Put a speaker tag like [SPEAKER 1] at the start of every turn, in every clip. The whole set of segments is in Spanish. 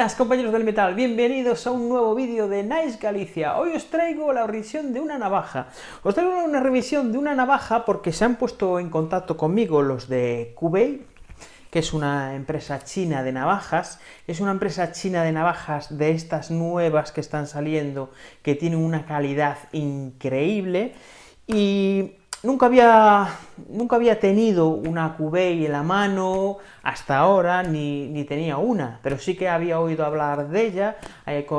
[SPEAKER 1] Buenas compañeros del metal, bienvenidos a un nuevo vídeo de Nice Galicia. Hoy os traigo la revisión de una navaja. Os traigo una revisión de una navaja porque se han puesto en contacto conmigo los de Kubey, que es una empresa china de navajas. Es una empresa china de navajas de estas nuevas que están saliendo, que tienen una calidad increíble. Y nunca había tenido una Kubey en la mano hasta ahora, ni tenía una, pero sí que había oído hablar de ella.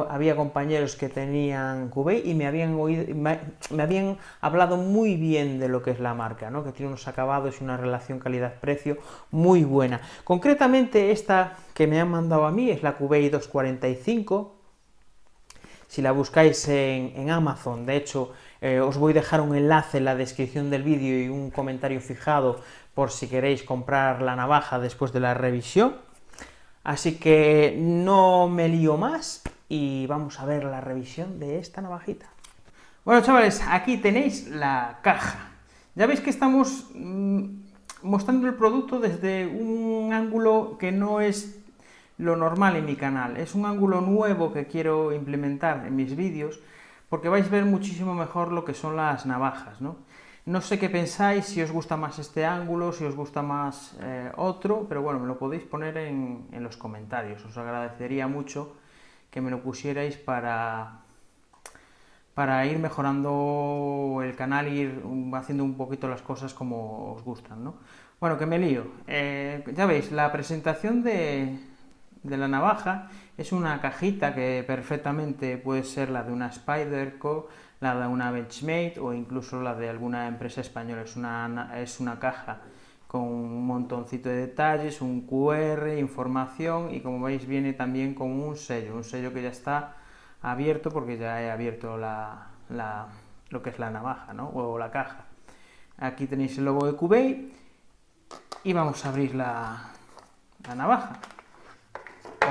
[SPEAKER 1] Había compañeros que tenían Kubey y me habían hablado muy bien de lo que es la marca, ¿no? Que tiene unos acabados y una relación calidad-precio muy buena. Concretamente esta que me han mandado a mí es la Kubey 245. Si la buscáis en Amazon, de hecho, os voy a dejar un enlace en la descripción del vídeo y un comentario fijado por si queréis comprar la navaja después de la revisión. Así que no me lío más y vamos a ver la revisión de esta navajita. Bueno, chavales, aquí tenéis la caja. Ya veis que estamos mostrando el producto desde un ángulo que no es lo normal en mi canal. Es un ángulo nuevo que quiero implementar en mis vídeos porque vais a ver muchísimo mejor lo que son las navajas, ¿no? No sé qué pensáis, si os gusta más este ángulo, si os gusta más otro, pero bueno, me lo podéis poner en los comentarios. Os agradecería mucho que me lo pusierais para ir mejorando el canal e ir haciendo un poquito las cosas como os gustan, ¿no? Bueno, que me lío. Ya veis, la presentación de la navaja es una cajita que perfectamente puede ser la de una Spyderco, la de una Benchmade o incluso la de alguna empresa española. Es una caja con un montoncito de detalles, un QR, información y como veis viene también con un sello que ya está abierto porque ya he abierto lo que es la navaja, ¿no? O la caja. Aquí tenéis el logo de Kubey y vamos a abrir la navaja.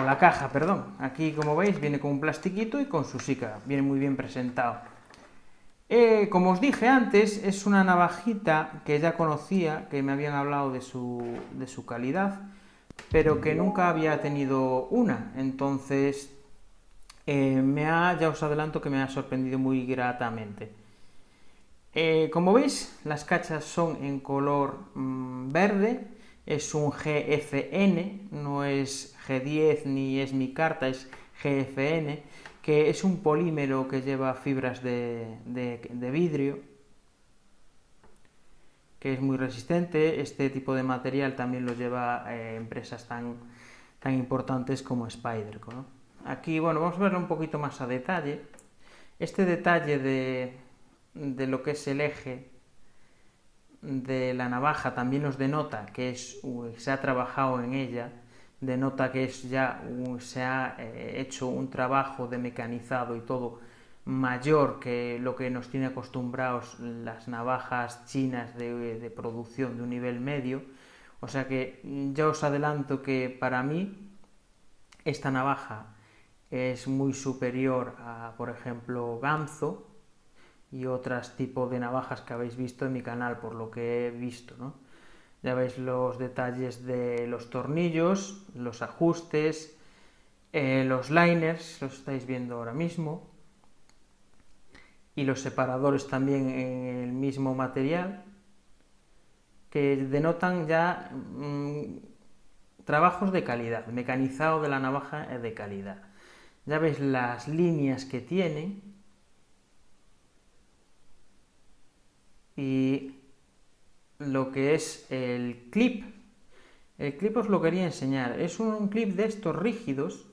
[SPEAKER 1] O la caja, perdón. Aquí, como veis, viene con un plastiquito y con su sica. Viene muy bien presentado. Como os dije antes, es una navajita que ya conocía, que me habían hablado de su calidad, pero que nunca había tenido una. Entonces, ya os adelanto que me ha sorprendido muy gratamente. Como veis, las cachas son en color verde. Es un GFN, no es G10 ni es mi carta, es GFN, que es un polímero que lleva fibras de vidrio, que es muy resistente. Este tipo de material también lo lleva empresas tan importantes como Spyderco, ¿no? Aquí, bueno, vamos a verlo un poquito más a detalle. Este detalle de lo que es el eje de la navaja también nos denota que se ha trabajado en ella, denota que se ha hecho un trabajo de mecanizado y todo mayor que lo que nos tiene acostumbrados las navajas chinas de producción de un nivel medio. O sea que ya os adelanto que para mí esta navaja es muy superior a, por ejemplo, Ganzo y otros tipos de navajas que habéis visto en mi canal, por lo que he visto, ¿no? Ya veis los detalles de los tornillos, los ajustes, los liners, los estáis viendo ahora mismo, y los separadores también en el mismo material, que denotan ya trabajos de calidad, mecanizado de la navaja de calidad. Ya veis las líneas que tiene y lo que es el clip. El clip os lo quería enseñar. Es un clip de estos rígidos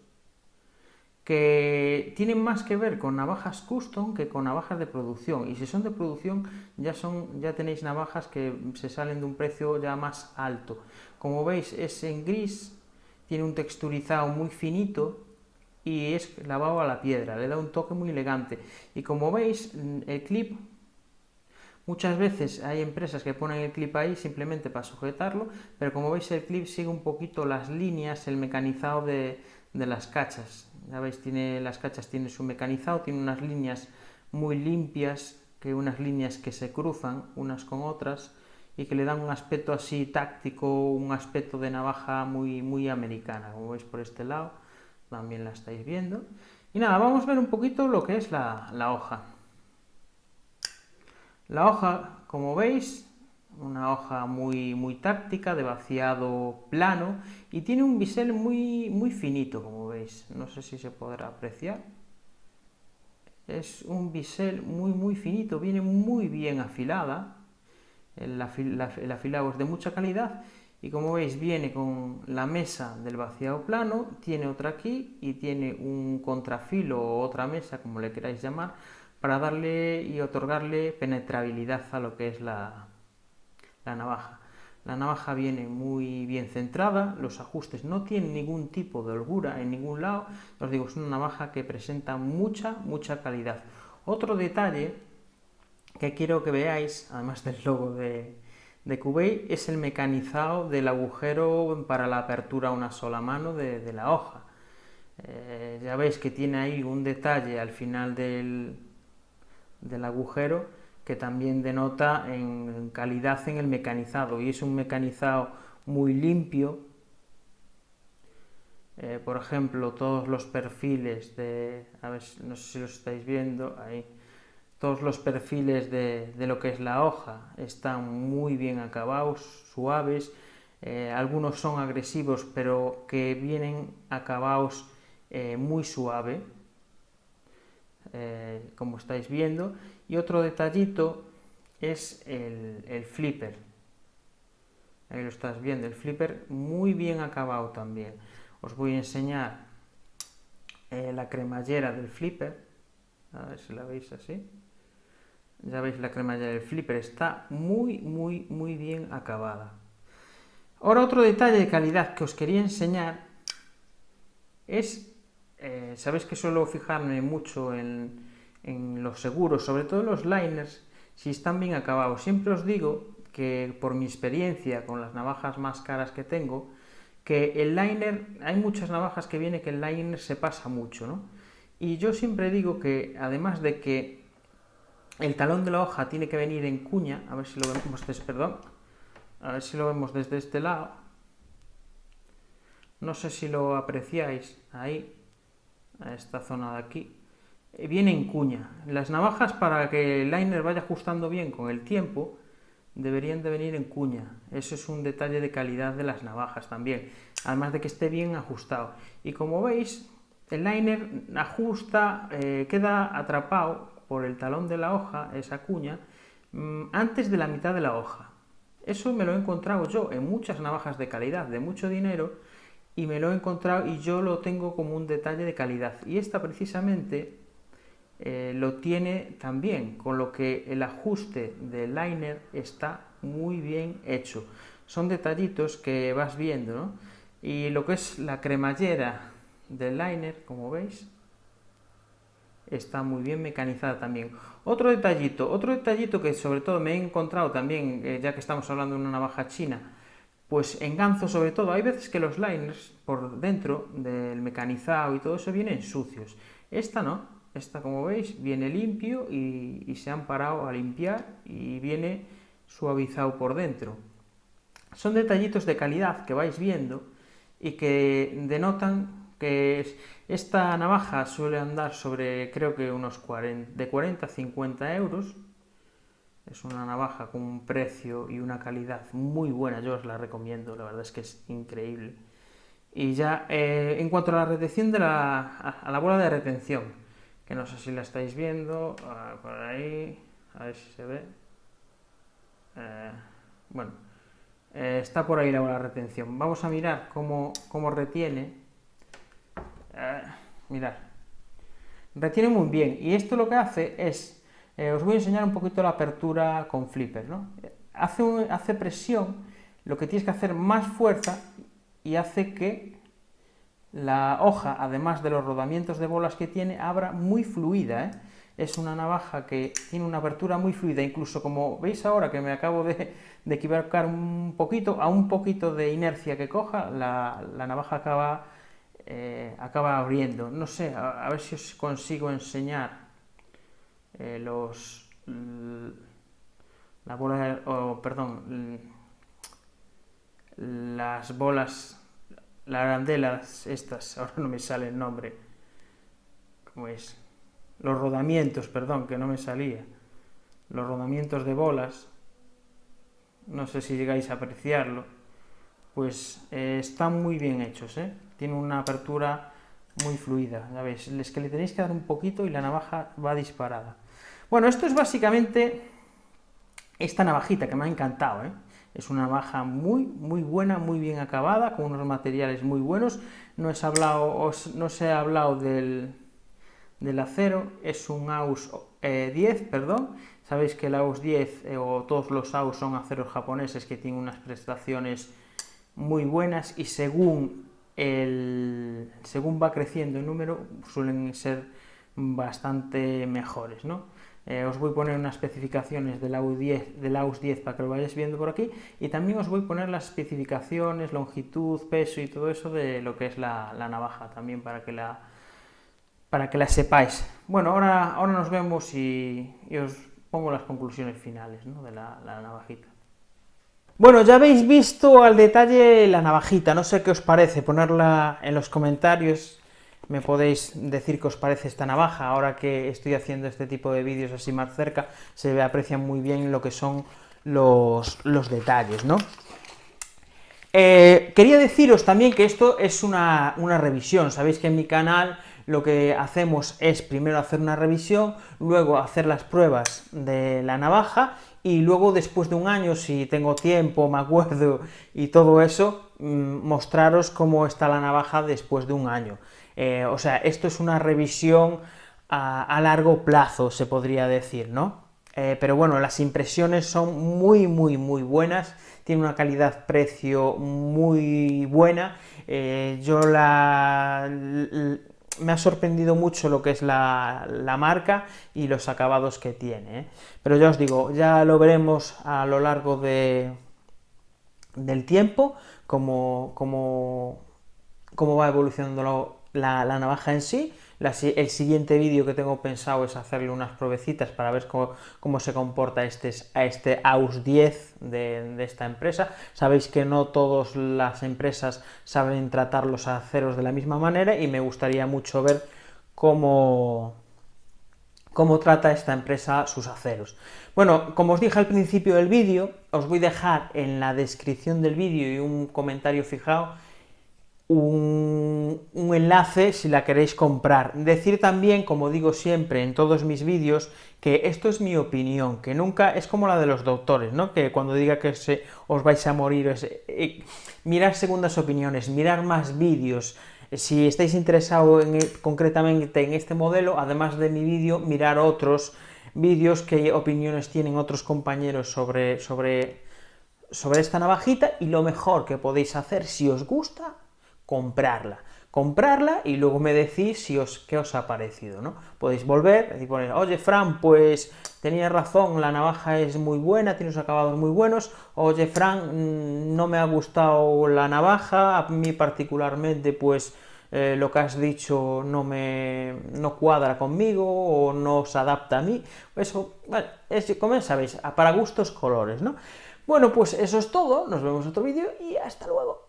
[SPEAKER 1] que tienen más que ver con navajas custom que con navajas de producción. Y si son de producción ya tenéis navajas que se salen de un precio ya más alto. Como veis es en gris, tiene un texturizado muy finito y es lavado a la piedra, le da un toque muy elegante. Y como veis el clip, muchas veces hay empresas que ponen el clip ahí simplemente para sujetarlo, pero como veis el clip sigue un poquito las líneas, el mecanizado de las cachas. Ya veis, las cachas tienen su mecanizado, tiene unas líneas muy limpias, unas líneas que se cruzan unas con otras y que le dan un aspecto así táctico, un aspecto de navaja muy, muy americana, como veis por este lado. también la estáis viendo. Y nada, vamos a ver un poquito lo que es la hoja. La hoja, como veis, una hoja muy táctica, de vaciado plano, y tiene un bisel muy finito, como veis. No sé si se podrá apreciar. Es un bisel muy finito, viene muy bien afilada. El afilado es de mucha calidad, y como veis viene con la mesa del vaciado plano, tiene otra aquí y tiene un contrafilo o otra mesa, como le queráis llamar, para darle y otorgarle penetrabilidad a lo que es la navaja. La navaja viene muy bien centrada, los ajustes no tienen ningún tipo de holgura en ningún lado. Os digo, es una navaja que presenta mucha calidad. Otro detalle que quiero que veáis, además del logo de Cubey, es el mecanizado del agujero para la apertura a una sola mano de la hoja. Ya veis que tiene ahí un detalle al final del agujero que también denota en calidad en el mecanizado, y es un mecanizado muy limpio. Por ejemplo, todos los perfiles a ver, no sé si lo estáis viendo ahí, todos los perfiles de lo que es la hoja están muy bien acabados, suaves. Algunos son agresivos, pero que vienen acabados muy suave, como estáis viendo. Y otro detallito es el flipper. Ahí lo estás viendo, el flipper muy bien acabado también. Os voy a enseñar la cremallera del flipper, a ver si la veis así. Ya veis, la cremallera del flipper está muy bien acabada. Ahora, otro detalle de calidad que os quería enseñar es, sabéis que suelo fijarme mucho en los seguros, sobre todo los liners, si están bien acabados. Siempre os digo que, por mi experiencia con las navajas más caras que tengo, que el liner, hay muchas navajas que viene que el liner se pasa mucho, ¿no? Y yo siempre digo que, además de que el talón de la hoja tiene que venir en cuña, a ver si lo vemos a ver si lo vemos desde este lado. No sé si lo apreciáis ahí, a esta zona de aquí. Viene en cuña. Las navajas, para que el liner vaya ajustando bien con el tiempo, deberían de venir en cuña. Eso es un detalle de calidad de las navajas también, además de que esté bien ajustado. Y como veis, el liner ajusta, queda atrapado por el talón de la hoja, esa cuña, antes de la mitad de la hoja. Eso me lo he encontrado yo en muchas navajas de calidad, de mucho dinero, y me lo he encontrado y yo lo tengo como un detalle de calidad. Y esta precisamente lo tiene también, con lo que el ajuste del liner está muy bien hecho. Son detallitos que vas viendo, ¿no? Y lo que es la cremallera del liner, como veis, está muy bien mecanizada también. Otro detallito que sobre todo me he encontrado también, ya que estamos hablando de una navaja china, pues en ganzo sobre todo, hay veces que los liners por dentro del mecanizado y todo eso vienen sucios. Esta no, esta, como veis, viene limpio y se han parado a limpiar y viene suavizado por dentro. Son detallitos de calidad que vais viendo y que denotan que esta navaja suele andar sobre, creo que unos 40 a 50 euros. Es una navaja con un precio y una calidad muy buena, yo os la recomiendo, la verdad es que es increíble. Y ya, en cuanto a la retención a la bola de retención, que no sé si la estáis viendo, por ahí, a ver si se ve. Bueno, está por ahí la bola de retención. Vamos a mirar cómo retiene. Mirad, retiene muy bien, y esto lo que hace es, os voy a enseñar un poquito la apertura con flipper, ¿no? Hace presión, lo que tienes que hacer más fuerza, y hace que la hoja, además de los rodamientos de bolas que tiene, abra muy fluida, ¿eh? Es una navaja que tiene una apertura muy fluida, incluso como veis ahora que me acabo de equivocar un poquito, a un poquito de inercia que coja, la navaja acaba abriendo. No sé, a ver si os consigo enseñar la bola, perdón, las bolas las arandelas estas, ahora no me sale el nombre, ¿cómo es? Los rodamientos, perdón, que no me salía, los rodamientos de bolas, no sé si llegáis a apreciarlo, pues están muy bien hechos, ¿eh? Tiene una apertura muy fluida, ya veis, es que le tenéis que dar un poquito y la navaja va disparada. Bueno, esto es básicamente esta navajita que me ha encantado, ¿eh? Es una navaja muy buena, muy bien acabada, con unos materiales muy buenos. No os he hablado del acero, es un AUS 10, perdón. Sabéis que el AUS 10 o todos los AUS son aceros japoneses que tienen unas prestaciones muy buenas y según va creciendo el número suelen ser bastante mejores, ¿no? Os voy a poner unas especificaciones del AUS 10 para que lo vayáis viendo por aquí, y también os voy a poner las especificaciones, longitud, peso y todo eso de lo que es la navaja, también para que la sepáis. Bueno, ahora nos vemos y os pongo las conclusiones finales, ¿no?, de la navajita. Bueno, ya habéis visto al detalle la navajita, no sé qué os parece, ponerla en los comentarios, me podéis decir qué os parece esta navaja. Ahora que estoy haciendo este tipo de vídeos así más cerca, se aprecia muy bien lo que son los detalles, ¿no? Quería deciros también que esto es una revisión. Sabéis que en mi canal lo que hacemos es primero hacer una revisión, luego hacer las pruebas de la navaja, y luego después de un año, si tengo tiempo, me acuerdo y todo eso, mostraros cómo está la navaja después de un año. O sea, esto es una revisión a largo plazo, se podría decir, ¿no? Pero bueno, las impresiones son muy buenas, tiene una calidad-precio muy buena. Me ha sorprendido mucho lo que es la marca y los acabados que tiene, ¿eh? Pero ya os digo, ya lo veremos a lo largo del tiempo, cómo va evolucionando la navaja en sí. El siguiente vídeo que tengo pensado es hacerle unas pruebecitas para ver cómo se comporta este AUS 10 de esta empresa. Sabéis que no todas las empresas saben tratar los aceros de la misma manera y me gustaría mucho ver cómo trata esta empresa sus aceros. Bueno, como os dije al principio del vídeo, os voy a dejar en la descripción del vídeo y un comentario fijado un enlace si la queréis comprar. Decir también, como digo siempre en todos mis vídeos, que esto es mi opinión, que nunca es como la de los doctores, ¿no? Que cuando diga que os vais a morir, mirar segundas opiniones, mirar más vídeos. Si estáis interesados concretamente en este modelo, además de mi vídeo, mirar otros vídeos, qué opiniones tienen otros compañeros sobre esta navajita, y lo mejor que podéis hacer, si os gusta, comprarla y luego me decís qué os ha parecido, ¿no? Podéis volver y poner, oye, Fran, pues tenías razón, la navaja es muy buena, tiene unos acabados muy buenos. Oye, Fran, no me ha gustado la navaja, a mí particularmente, pues lo que has dicho no cuadra conmigo o no se adapta a mí. Eso, bueno, como sabéis, para gustos colores, ¿no? Bueno, pues eso es todo, nos vemos en otro vídeo y hasta luego.